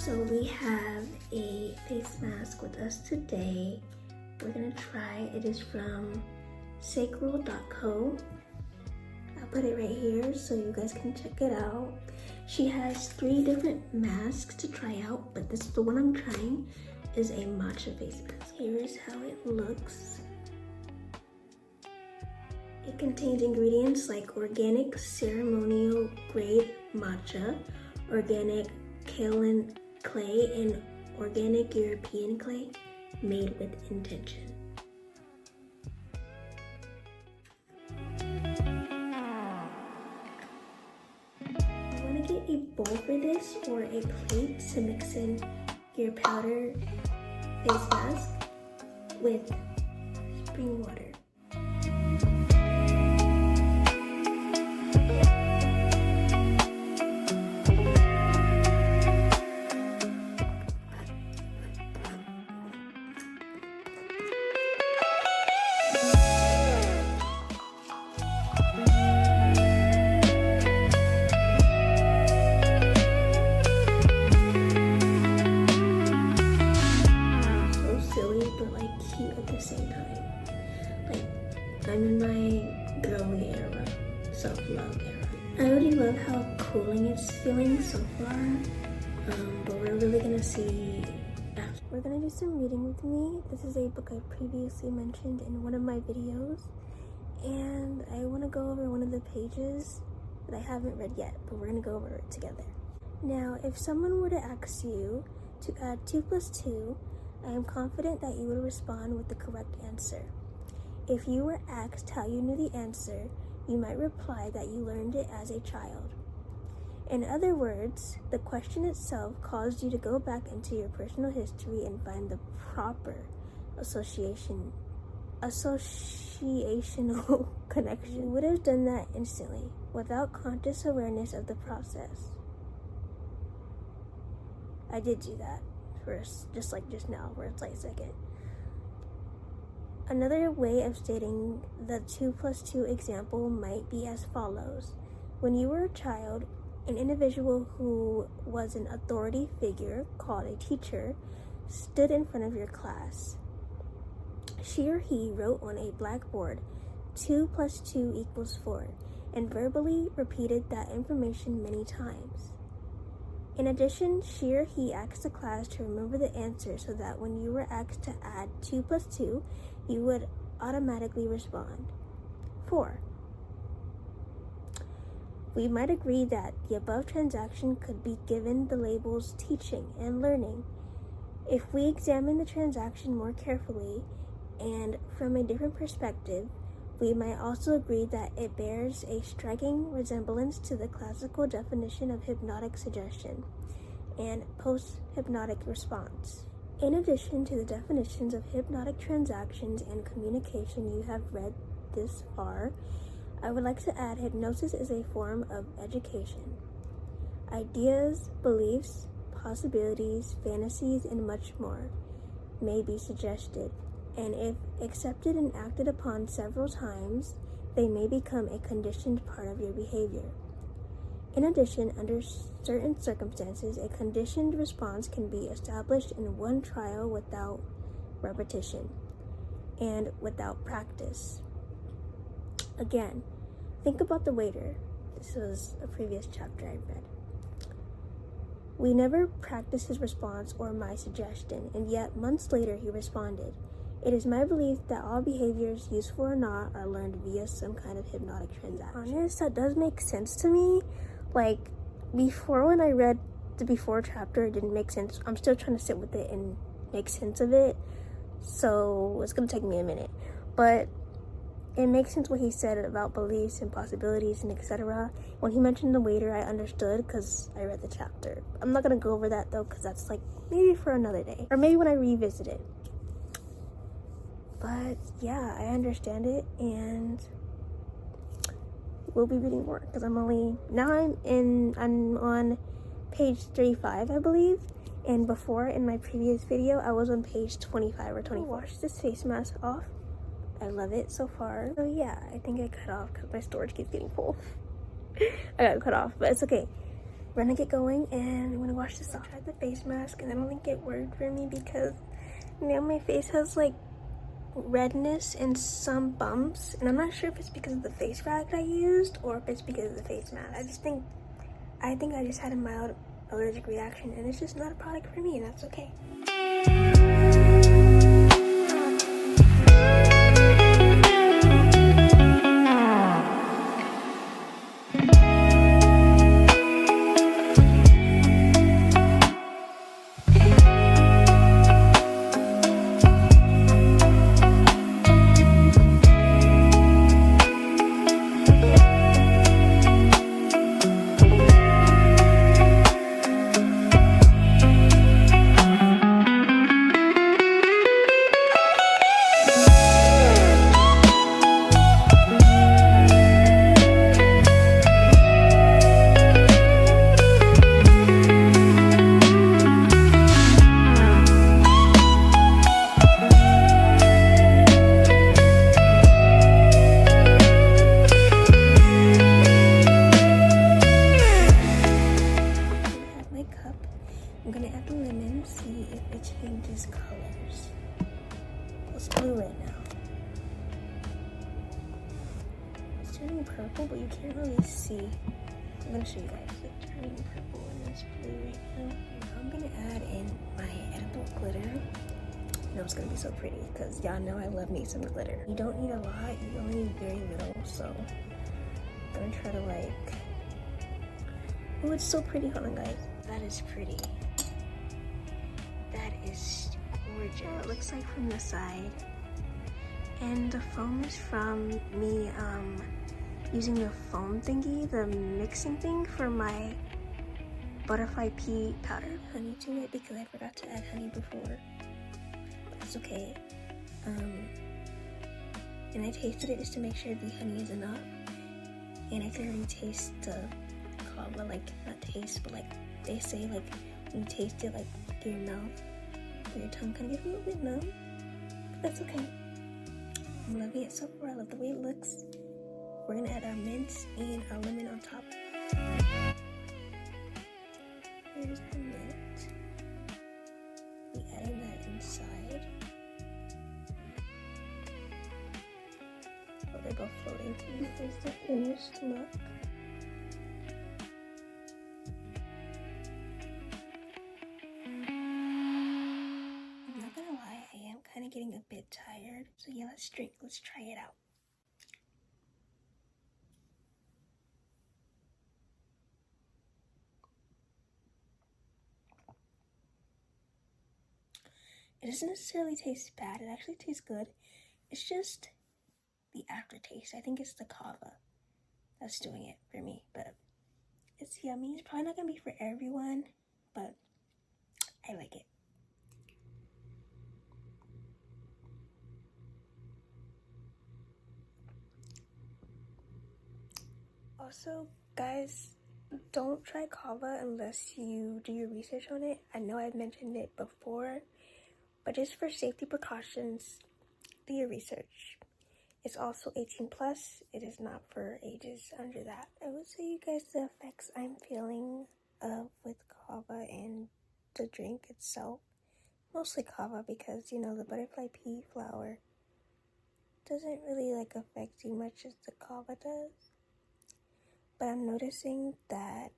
So we have a face mask with us today. We're gonna try, it is from sacral.co. I'll put it right here so you guys can check it out. She has 3 different masks to try out, but this is the one I'm trying, is a matcha face mask. Here's how it looks. It contains ingredients like organic ceremonial grade matcha, organic kaolin clay, and organic European clay, made with intention. You want to get a bowl for this or a plate to mix in your powder face mask with spring water. I'm in my girly era, self-love era. I already love how cooling it's feeling so far, but we're really gonna see after. We're gonna do some reading with me. This is a book I previously mentioned in one of my videos, and I wanna go over one of the pages that I haven't read yet, but we're gonna go over it together. Now, if someone were to ask you to add 2 plus 2, I am confident that you would respond with the correct answer. If you were asked how you knew the answer, you might reply that you learned it as a child. In other words, the question itself caused you to go back into your personal history and find the proper associational connection. You would have done that instantly, without conscious awareness of the process. I did do that first, just like just now, where it's like second. Another way of stating the 2 plus 2 example might be as follows. When you were a child, an individual who was an authority figure, called a teacher, stood in front of your class. She or he wrote on a blackboard, 2 plus 2 equals 4, and verbally repeated that information many times. In addition, she or he asked the class to remember the answer so that when you were asked to add 2 plus 2, you would automatically respond 4. We might agree that the above transaction could be given the labels teaching and learning. If we examine the transaction more carefully and from a different perspective, we might also agree that it bears a striking resemblance to the classical definition of hypnotic suggestion and post-hypnotic response. In addition to the definitions of hypnotic transactions and communication you have read this far, I would like to add hypnosis is a form of education. Ideas, beliefs, possibilities, fantasies, and much more may be suggested, and if accepted and acted upon several times, they may become a conditioned part of your behavior. In addition, under certain circumstances, a conditioned response can be established in one trial without repetition and without practice. Again, think about the waiter. This was a previous chapter I read. We never practiced his response or my suggestion, and yet months later he responded. It is my belief that all behaviors, useful or not, are learned via some kind of hypnotic transaction. Honest, that does make sense to me. Like, before when I read the before chapter, it didn't make sense. I'm still trying to sit with it and make sense of it, so it's gonna take me a minute. But it makes sense what he said about beliefs and possibilities and etc. When he mentioned the waiter, I understood because I read the chapter. I'm not gonna go over that though, because that's like maybe for another day, or maybe when I revisit it. But yeah, I understand it, and we'll be reading more because I'm on page 35, I believe, and before in my previous video I was on page 25 or 24. Wash this face mask off. I love it so far. So yeah, I think I cut off because my storage keeps getting full. I got cut off, but it's okay. we're gonna get going and I'm gonna wash this off. I tried the face mask and I don't think it worked for me because now my face has like redness and some bumps, and I'm not sure if it's because of the face rag I used or if it's because of the face mask. I think I just had a mild allergic reaction, and it's just not a product for me, and that's okay. I'm gonna add the lemon, see if it changes colors. It's blue right now. It's turning purple, but you can't really see. I'm gonna show you guys. It's turning purple and it's blue right now. Now I'm gonna add in my edible glitter. You know it's gonna be so pretty because y'all know I love me some glitter. You don't need a lot, you only need very little, so I'm gonna try to like... Oh, it's so pretty. Hold on, guys. That is pretty. That is gorgeous. It looks like from the side. And the foam is from me using the foam thingy, the mixing thing for my butterfly pea powder. Honey to it because I forgot to add honey before. But it's okay. And I tasted it just to make sure the honey is enough. And I can already taste the kava, like not taste, but like they say like when you taste it, like your mouth or your tongue kind of gets a little bit numb. But that's okay. I'm loving it so far. I love the way it looks. We're gonna add our mint and our lemon on top. Here's the mint. We adding that inside. Oh, they're both floating. Here's the finished look. Getting a bit tired, so yeah, let's try it out. It doesn't necessarily taste bad, it actually tastes good. It's just the aftertaste. I think it's the kava that's doing it for me, but it's yummy. It's probably not gonna be for everyone, but I like it. Also, guys, don't try kava unless you do your research on it. I know I've mentioned it before, but just for safety precautions, do your research. It's also 18 plus. It is not for ages under that. I would say you guys the effects I'm feeling with kava and the drink itself. Mostly kava because, you know, the butterfly pea flower doesn't really like affect you much as the kava does. But I'm noticing that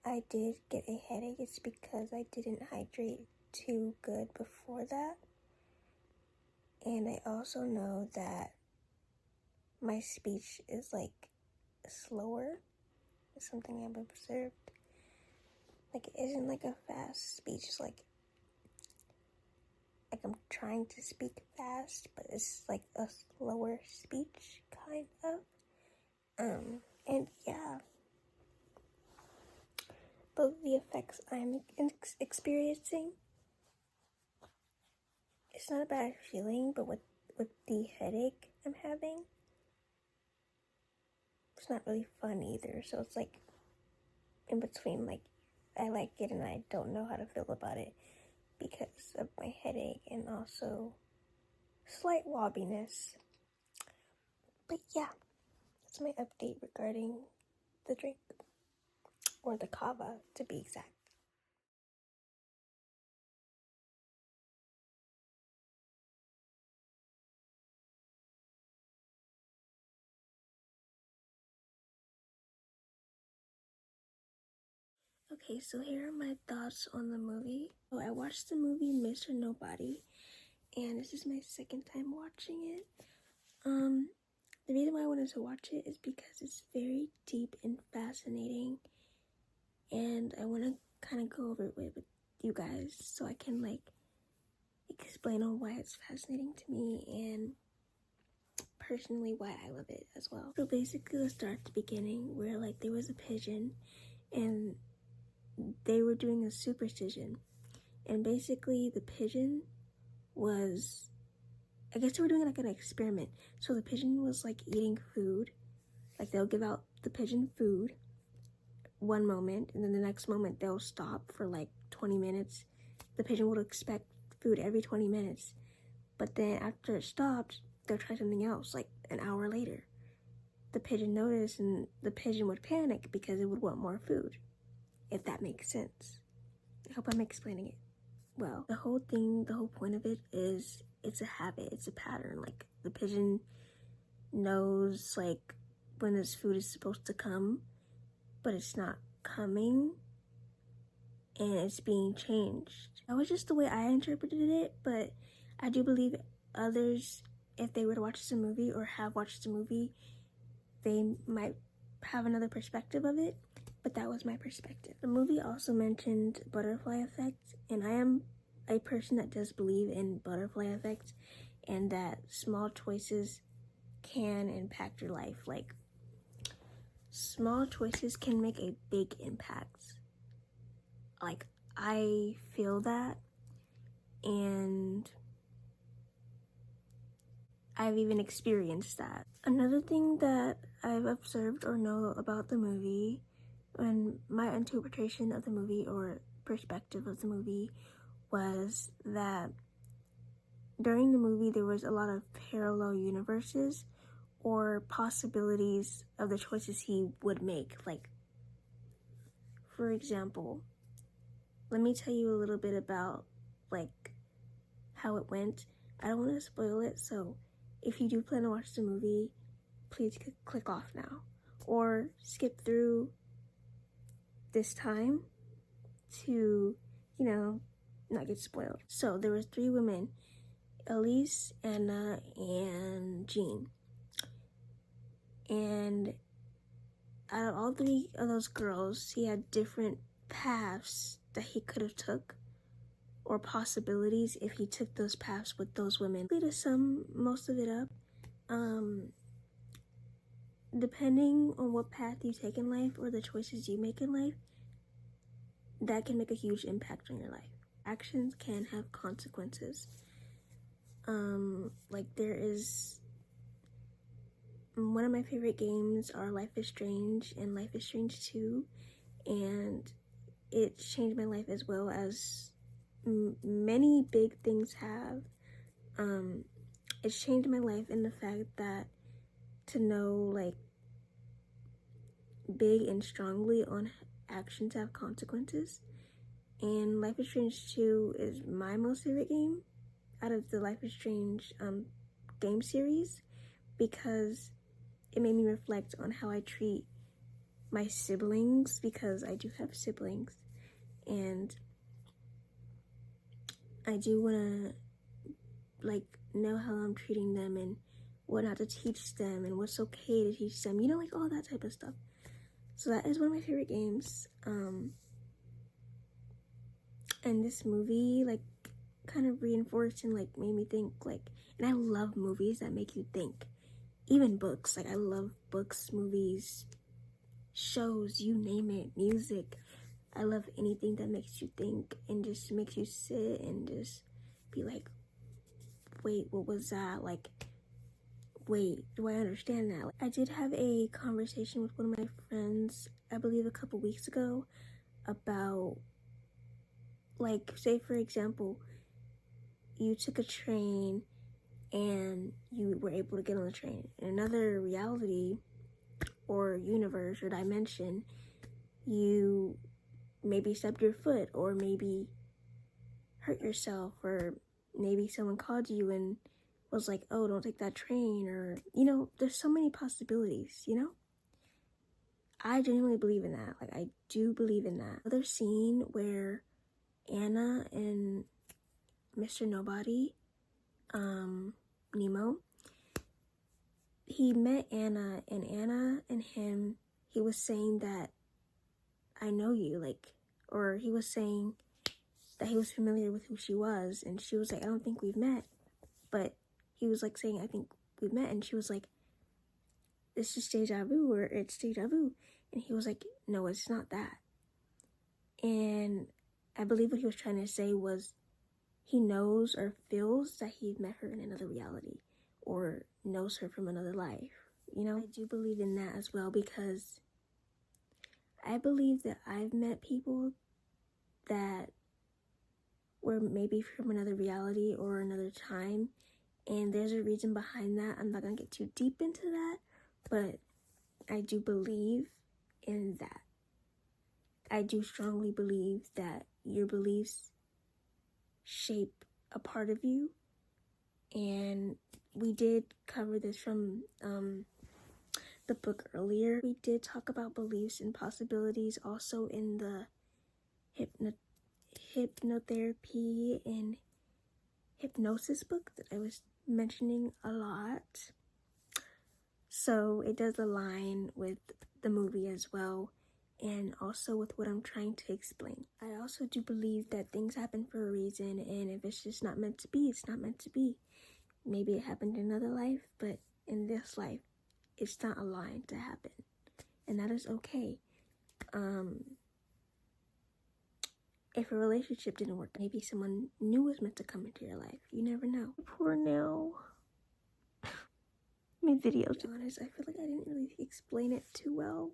I did get a headache. It's because I didn't hydrate too good before that. And I also know that my speech is like slower. It's something I've observed. Like it isn't like a fast speech. It's like I'm trying to speak fast, but it's like a slower speech kind of. And yeah, those are the effects I'm experiencing. It's not a bad feeling, but with the headache I'm having, it's not really fun either. So it's like in between, like I like it and I don't know how to feel about it because of my headache and also slight wobbiness. But yeah, that's my update regarding the drink. or the kava to be exact. Okay, so here are my thoughts on the movie. So I watched the movie Mr. Nobody, and this is my second time watching it. The reason why I wanted to watch it is because it's very deep and fascinating, and I want to kind of go over it with you guys so I can explain on why it's fascinating to me and personally why I love it as well. So basically, let's start at the beginning where there was a pigeon and they were doing a superstition, and basically the pigeon was, I guess they were doing an experiment. So the pigeon was eating food, they'll give out the pigeon food one moment, and then the next moment they'll stop for 20 minutes. The pigeon would expect food every 20 minutes, but then after it stopped, they'll try something else an hour later. The pigeon noticed, and the pigeon would panic because it would want more food, if that makes sense. I hope I'm explaining it well. The whole point of it is it's a habit, it's a pattern. The pigeon knows when this food is supposed to come, but it's not coming, and it's being changed. That was just the way I interpreted it, but I do believe others, if they were to watch the movie or have watched the movie, they might have another perspective of it, but that was my perspective. The movie also mentioned butterfly effect, and I am a person that does believe in butterfly effect and that small choices can impact your life. Small choices can make a big impact. I feel that, and I've even experienced that. Another thing that I've observed or know about the movie, and my interpretation of the movie or perspective of the movie, was that during the movie there was a lot of parallel universes or possibilities of the choices he would make. For example, let me tell you a little bit about how it went. I don't want to spoil it, so if you do plan to watch the movie, please click off now or skip through this time to, not get spoiled. So there was 3 women, Elise, Anna, and Jean. And out of all 3 of those girls, he had different paths that he could have took or possibilities if he took those paths with those women. To sum most of it up, depending on what path you take in life or the choices you make in life, that can make a huge impact on your life. Actions can have consequences. There is one of my favorite games are Life is Strange and Life is Strange 2, and it changed my life as well as many big things have. It's changed my life in the fact that to know big and strongly on actions have consequences. And Life is Strange 2 is my most favorite game out of the Life is Strange game series, because it made me reflect on how I treat my siblings, because I do have siblings, and I do want to know how I'm treating them and what not to teach them and what's okay to teach them, all that type of stuff. So that is one of my favorite games. And this movie kind of reinforced and made me think and I love movies that make you think. Even books, I love books, movies, shows, you name it, music. I love anything that makes you think and just makes you sit and just be wait, what was that? Wait, do I understand that? I did have a conversation with one of my friends, I believe a couple weeks ago, about say for example, you took a train and you were able to get on the train. In another reality or universe or dimension, you maybe stubbed your foot, or maybe hurt yourself, or maybe someone called you and was like, oh, don't take that train, or, there's so many possibilities, I genuinely believe in that. Like, I do believe in that. Another scene where Anna and Mr. Nobody, Nemo, he met Anna and him, he was saying that, I know you, like, or he was saying that he was familiar with who she was, and she was like, I don't think we've met, but he was like saying, I think we've met, and she was like, this is deja vu, or it's deja vu, and he was like, no, it's not that. And I believe what he was trying to say was, he knows or feels that he met her in another reality, or knows her from another life, I do believe in that as well, because I believe that I've met people that were maybe from another reality or another time, and there's a reason behind that. I'm not gonna get too deep into that, but I do believe in that. I do strongly believe that your beliefs shape a part of you, and we did cover this from the book earlier. We did talk about beliefs and possibilities also in the hypnotherapy and hypnosis book that I was mentioning a lot. So it does align with the movie as well, and also with what I'm trying to explain. I also do believe that things happen for a reason, and if it's just not meant to be, it's not meant to be. Maybe it happened in another life, but in this life, it's not aligned to happen, and that is okay. If a relationship didn't work, maybe someone new was meant to come into your life. You never know. Poor Nell. My video, to be honest, I feel like I didn't really explain it too well,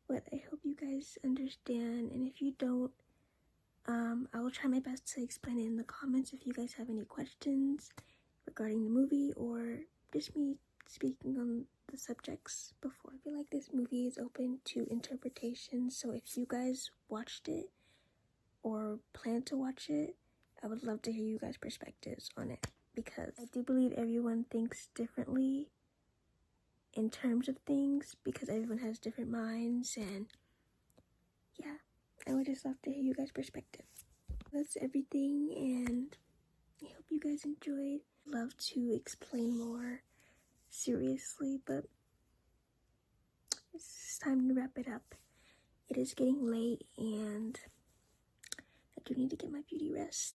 but I hope you guys understand, and if you don't, I will try my best to explain it in the comments if you guys have any questions regarding the movie, or just me speaking on the subjects before. I feel like this movie is open to interpretation, so if you guys watched it or plan to watch it, I would love to hear you guys' perspectives on it, because I do believe everyone thinks differently in terms of things, because everyone has different minds, and yeah, I would just love to hear you guys' perspective. That's everything, and I hope you guys enjoyed. I'd love to explain more seriously, but it's time to wrap it up. It is getting late, and I do need to get my beauty rest.